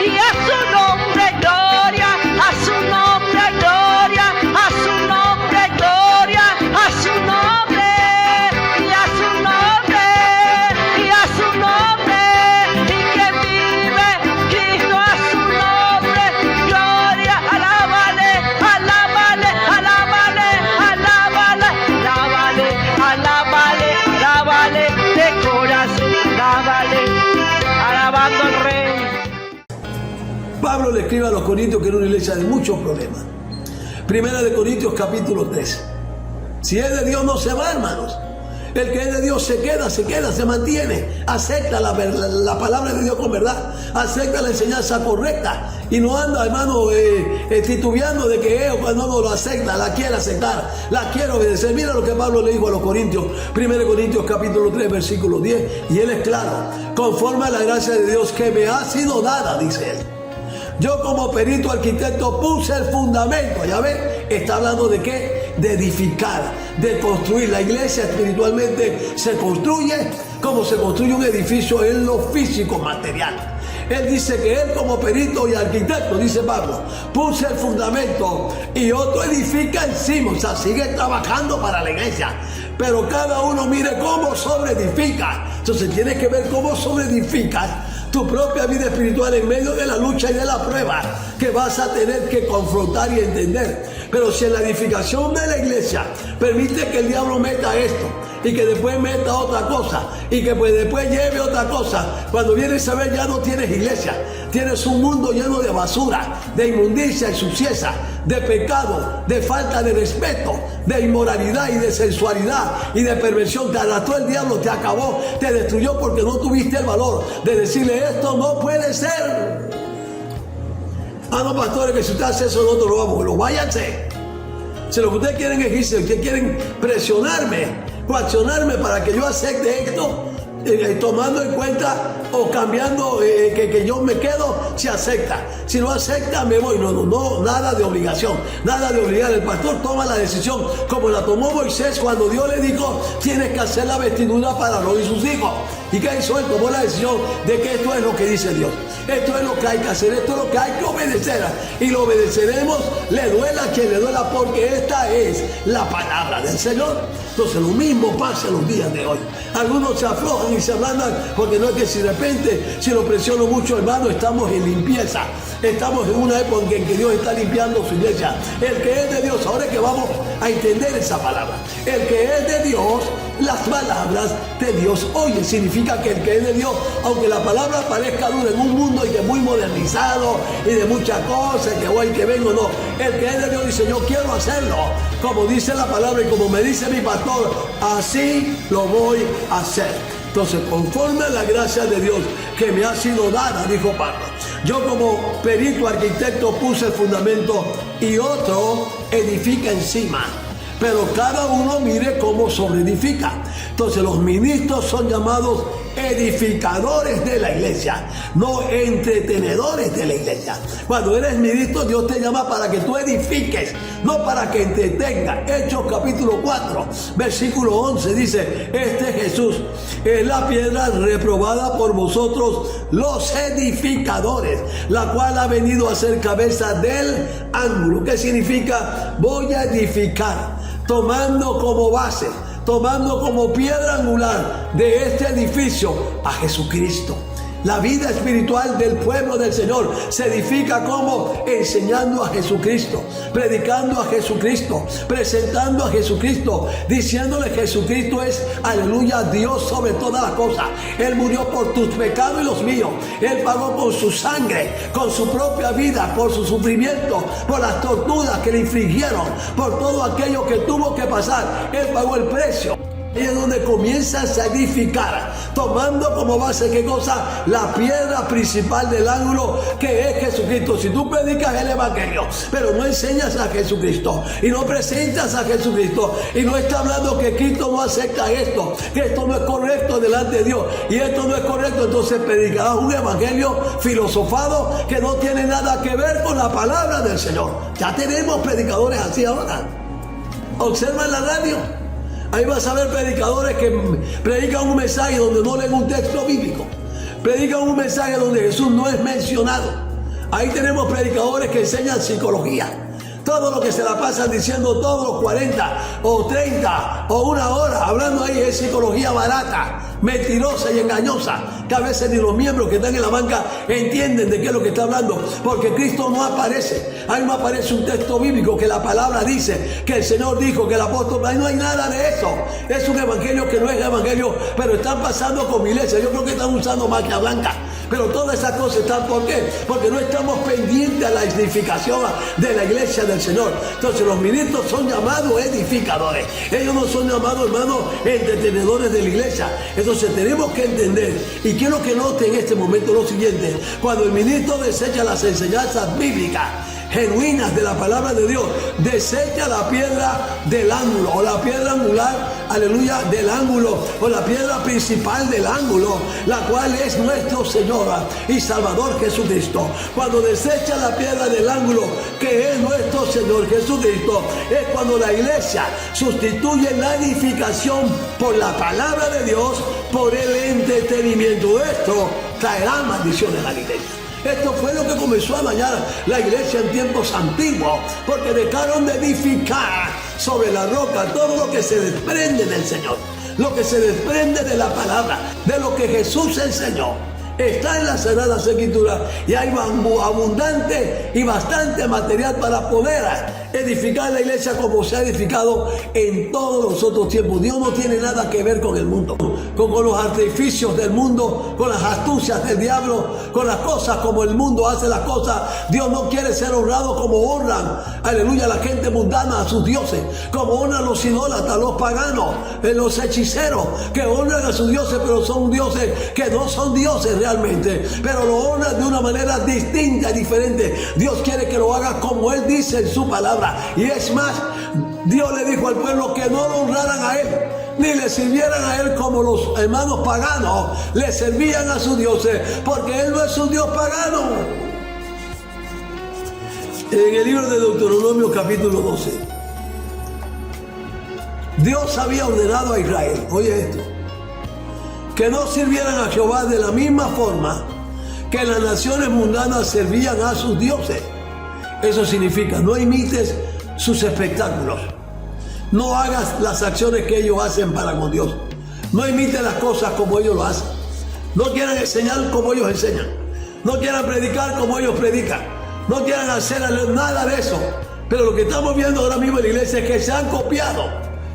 y a su nombre gloria, a su nombre gloria, a su nombre gloria, a su nombre y a su nombre y a su nombre, y que vive Cristo a su nombre, gloria, alábale, alábale, alábale, alábale, alábale, alábale, alábale de corazón, alábale, alabando al Rey. Pablo le escribe a los Corintios que era una iglesia de muchos problemas. Primera de Corintios capítulo 3. Si es de Dios no se va, hermanos. El que es de Dios se queda, se mantiene. Acepta la palabra de Dios con verdad. Acepta la enseñanza correcta. Y no anda, hermano, titubeando de que cuando no lo acepta, la quiere aceptar, la quiere obedecer. Mira lo que Pablo le dijo a los Corintios. 1 Corintios capítulo 3, versículo 10. Y él es claro. Conforme a la gracia de Dios que me ha sido dada, dice él. Yo como perito arquitecto puse el fundamento, ya ven, está hablando de qué, de edificar, de construir. La iglesia espiritualmente se construye como se construye un edificio en lo físico material. Él dice que él como perito y arquitecto, dice Pablo, puse el fundamento y otro edifica encima, o sea, sigue trabajando para la iglesia. Pero cada uno mire cómo sobreedifica. Entonces tienes que ver cómo sobreedificas tu propia vida espiritual en medio de la lucha y de la prueba que vas a tener que confrontar y entender. Pero si en la edificación de la iglesia permite que el diablo meta esto y que después meta otra cosa y que pues después lleve otra cosa, cuando vienes a ver ya no tienes iglesia, tienes un mundo lleno de basura, de inmundicia y suciedad, de pecado, de falta de respeto, de inmoralidad y de sensualidad y de perversión. Te arrastró el diablo, te acabó, te destruyó porque no tuviste el valor de decirle esto no puede ser. Ah, no, pastores, que si usted hace eso nosotros lo vamos, lo váyanse. Si lo que ustedes quieren es irse, ustedes quieren presionarme, coaccionarme para que yo acepte esto, tomando en cuenta o cambiando que yo me quedo, si acepta. Si no acepta, me voy. No, nada de obligación, nada de obligar. El pastor toma la decisión como la tomó Moisés cuando Dios le dijo, tienes que hacer la vestidura para Aarón y sus hijos. ¿Y qué hizo él? Tomó la decisión de que esto es lo que dice Dios. Esto es lo que hay que hacer, esto es lo que hay que obedecer. Y lo obedeceremos, le duela a quien le duela, porque esta es la palabra del Señor. Entonces lo mismo pasa en los días de hoy. Algunos se aflojan y se ablandan, porque no es que si de repente, si lo presiono mucho, hermano, estamos en limpieza. Estamos en una época en que Dios está limpiando su iglesia. El que es de Dios, ahora es que vamos a entender esa palabra. El que es de Dios, las palabras de Dios oye. Significa que el que es de Dios, aunque la palabra parezca dura en un mundo y que es muy modernizado y de muchas cosas, que voy y que vengo, no. El que es de Dios dice, yo quiero hacerlo como dice la palabra y como me dice mi pastor, así lo voy a hacer. Entonces, conforme a la gracia de Dios que me ha sido dada, dijo Pablo, yo como perito arquitecto puse el fundamento y otro edifica encima. Pero cada uno mire cómo sobreedifica. Entonces los ministros son llamados edificadores de la iglesia, no entretenedores de la iglesia. Cuando eres ministro, Dios te llama para que tú edifiques, no para que entretengas. Hechos capítulo 4, versículo 11 dice, este Jesús es la piedra reprobada por vosotros los edificadores, la cual ha venido a ser cabeza del ángulo. ¿Qué significa? Voy a edificar, tomando como base, tomando como piedra angular de este edificio a Jesucristo. La vida espiritual del pueblo del Señor se edifica como enseñando a Jesucristo, predicando a Jesucristo, presentando a Jesucristo, diciéndole Jesucristo es, aleluya, Dios sobre todas las cosas. Él murió por tus pecados y los míos. Él pagó con su sangre, con su propia vida, por su sufrimiento, por las torturas que le infligieron, por todo aquello que tuvo que pasar. Él pagó el precio. Y es donde comienzas a edificar, tomando como base, ¿qué cosa? La piedra principal del ángulo, que es Jesucristo. Si tú predicas el evangelio, pero no enseñas a Jesucristo, y no presentas a Jesucristo, y no está hablando que Cristo no acepta esto, que esto no es correcto delante de Dios, y esto no es correcto, entonces predicarás un evangelio filosofado que no tiene nada que ver con la palabra del Señor. Ya tenemos predicadores así ahora. Observa en la radio. Ahí vas a ver predicadores que predican un mensaje donde no leen un texto bíblico. Predican un mensaje donde Jesús no es mencionado. Ahí tenemos predicadores que enseñan psicología. Todo lo que se la pasan diciendo todos los 40 o 30 o una hora hablando ahí es psicología barata, mentirosa y engañosa, que a veces ni los miembros que están en la banca entienden de qué es lo que está hablando, porque Cristo no aparece. Ahí no aparece un texto bíblico que la palabra dice, que el Señor dijo, que el apóstol, ahí no hay nada de eso. Es un evangelio que no es evangelio, pero están pasando con iglesia. Yo creo que están usando magia blanca. Pero todas esas cosas están, ¿por qué? Porque no estamos pendientes a la edificación de la iglesia del Señor. Entonces los ministros son llamados edificadores. Ellos no son llamados, hermanos, entretenedores de la iglesia. Entonces tenemos que entender, y quiero que noten en este momento lo siguiente: cuando el ministro desecha las enseñanzas bíblicas genuinas de la palabra de Dios, desecha la piedra del ángulo, o la piedra angular, aleluya, del ángulo, o la piedra principal del ángulo, la cual es nuestro Señor y Salvador Jesucristo. Cuando desecha la piedra del ángulo, que es nuestro Señor Jesucristo, es cuando la iglesia sustituye la edificación por la palabra de Dios, por el entretenimiento. Esto traerá maldiciones a la iglesia. Esto fue lo que comenzó a dañar la iglesia en tiempos antiguos, porque dejaron de edificar sobre la roca todo lo que se desprende del Señor, lo que se desprende de la palabra, de lo que Jesús enseñó. Está en las Sagradas Escrituras y hay abundante y bastante material para poder edificar la iglesia como se ha edificado en todos los otros tiempos. Dios no tiene nada que ver con el mundo, con los artificios del mundo, con las astucias del diablo, con las cosas como el mundo hace las cosas. Dios no quiere ser honrado como honran, aleluya, la gente mundana a sus dioses, como honran los idólatras, los paganos, los hechiceros, que honran a sus dioses, pero son dioses que no son dioses realmente, pero lo honran de una manera distinta y diferente. Dios quiere que lo haga como Él dice en su palabra. Y es más, Dios le dijo al pueblo que no lo honraran a Él, ni le sirvieran a Él como los hermanos paganos le servían a sus dioses, porque Él no es un Dios pagano. En el libro de Deuteronomio capítulo 12, Dios había ordenado a Israel, oye esto, que no sirvieran a Jehová de la misma forma que las naciones mundanas servían a sus dioses. Eso significa, no imites sus espectáculos, no hagas las acciones que ellos hacen para con Dios, no imites las cosas como ellos lo hacen, no quieran enseñar como ellos enseñan, no quieran predicar como ellos predican, no quieran hacer nada de eso. Pero lo que estamos viendo ahora mismo en la iglesia es que se han copiado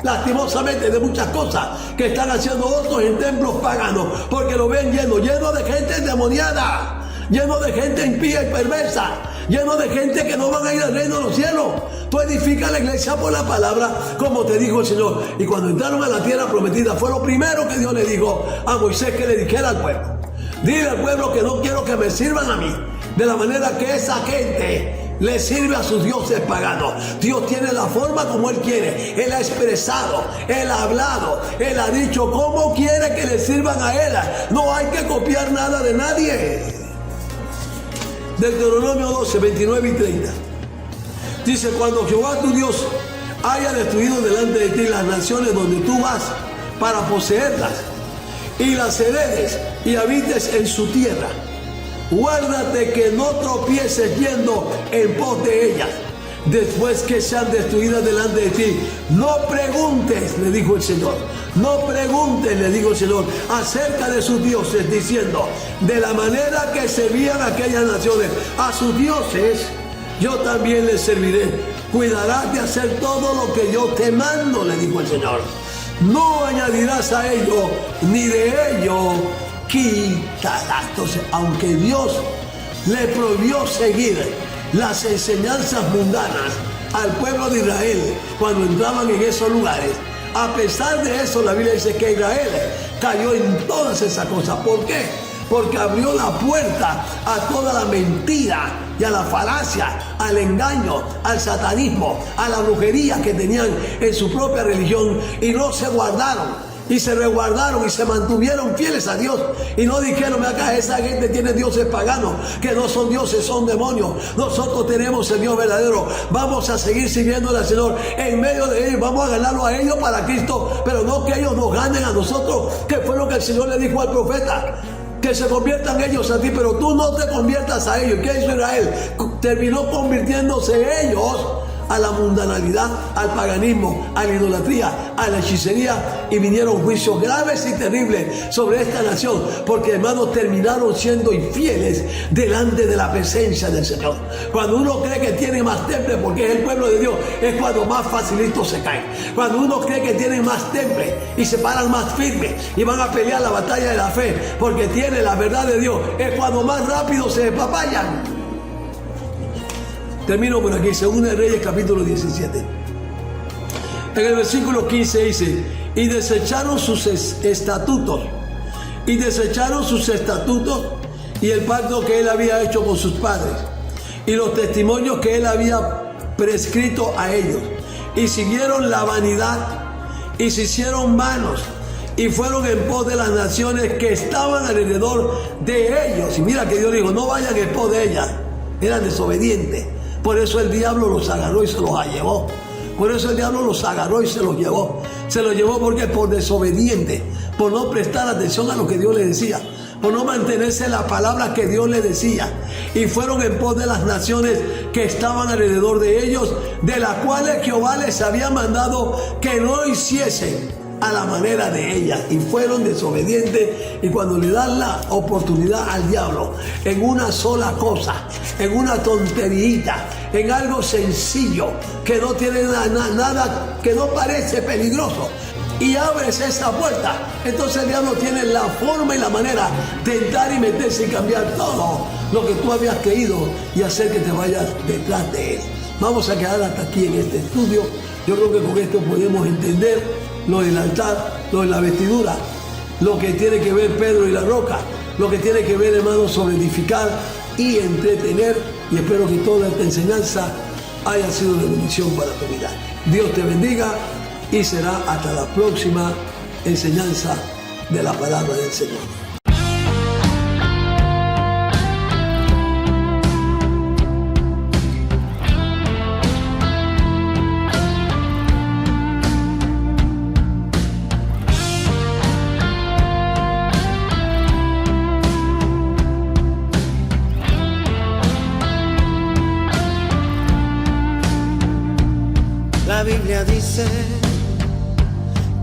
lastimosamente de muchas cosas que están haciendo otros en templos paganos, porque lo ven lleno de gente endemoniada, lleno de gente impía y perversa, lleno de gente que no van a ir al reino de los cielos. Tú edificas la iglesia por la palabra, como te dijo el Señor. Y cuando entraron a la tierra prometida, fue lo primero que Dios le dijo a Moisés que le dijera al pueblo: dile al pueblo que no quiero que me sirvan a mí de la manera que esa gente le sirve a sus dioses paganos. Dios tiene la forma como Él quiere. Él ha expresado, Él ha hablado, Él ha dicho cómo quiere que le sirvan a Él. No hay que copiar nada de nadie. Deuteronomio 12, 29 y 30. Dice: cuando Jehová tu Dios haya destruido delante de ti las naciones donde tú vas para poseerlas, y las heredes y habites en su tierra, guárdate que no tropieces yendo en pos de ellas, después que sean destruidas delante de ti. No preguntes, le dijo el Señor, no preguntes, le dijo el Señor, acerca de sus dioses, diciendo: de la manera que servían aquellas naciones a sus dioses, yo también les serviré. Cuidarás de hacer todo lo que yo te mando, le dijo el Señor. No añadirás a ello, ni de ello quitarás. Entonces, aunque Dios le prohibió seguir las enseñanzas mundanas al pueblo de Israel cuando entraban en esos lugares, a pesar de eso, la Biblia dice que Israel cayó en todas esas cosas. ¿Por qué? Porque abrió la puerta a toda la mentira y a la falacia, al engaño, al satanismo, a la brujería que tenían en su propia religión, y no se guardaron. Y se resguardaron y se mantuvieron fieles a Dios. Y no dijeron: acá esa gente tiene dioses paganos, que no son dioses, son demonios. Nosotros tenemos el Dios verdadero. Vamos a seguir sirviéndole al Señor en medio de ellos. Vamos a ganarlo a ellos para Cristo, pero no que ellos nos ganen a nosotros, que fue lo que el Señor le dijo al profeta. que se conviertan ellos a ti, pero tú no te conviertas a ellos. ¿Qué hizo Israel? Terminó convirtiéndose ellos a la mundanalidad, al paganismo, a la idolatría, a la hechicería, y vinieron juicios graves y terribles sobre esta nación, porque hermanos terminaron siendo infieles delante de la presencia del Señor. Cuando uno cree que tiene más temple porque es el pueblo de Dios, es cuando más facilito se cae. Cuando uno cree que tiene más temple y se paran más firmes y van a pelear la batalla de la fe porque tiene la verdad de Dios, es cuando más rápido se despapayan. Termino por aquí, 2 de Reyes capítulo 17. En el versículo 15 dice: y desecharon sus estatutos, y el pacto que él había hecho con sus padres, y los testimonios que él había prescrito a ellos, y siguieron la vanidad, y se hicieron vanos, y fueron en pos de las naciones que estaban alrededor de ellos. Y mira que Dios dijo: no vayan en pos de ellas, eran desobedientes. Por eso el diablo los agarró y se los llevó. Por eso el diablo los agarró y se los llevó. Se los llevó porque por desobediente, por no prestar atención a lo que Dios le decía, por no mantenerse en la palabra que Dios le decía. Y fueron en pos de las naciones que estaban alrededor de ellos, de las cuales Jehová les había mandado que no hiciesen a la manera de ellas, y fueron desobedientes. Y cuando le dan la oportunidad al diablo en una sola cosa, en una tonterita, en algo sencillo que no tiene nada, que no parece peligroso, y abres esa puerta, entonces el diablo tiene la forma y la manera de entrar y meterse y cambiar todo lo que tú habías creído y hacer que te vayas detrás de él. Vamos a quedar hasta aquí en este estudio. Yo creo que con esto podemos entender lo del altar, lo de la vestidura, lo que tiene que ver Pedro y la roca, lo que tiene que ver, hermanos, sobre edificar y entretener. Y espero que toda esta enseñanza haya sido de bendición para tu vida. Dios te bendiga y será hasta la próxima enseñanza de la palabra del Señor. La Biblia dice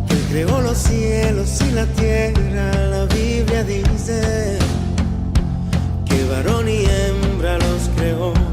que Él creó los cielos y la tierra. La Biblia dice que varón y hembra los creó.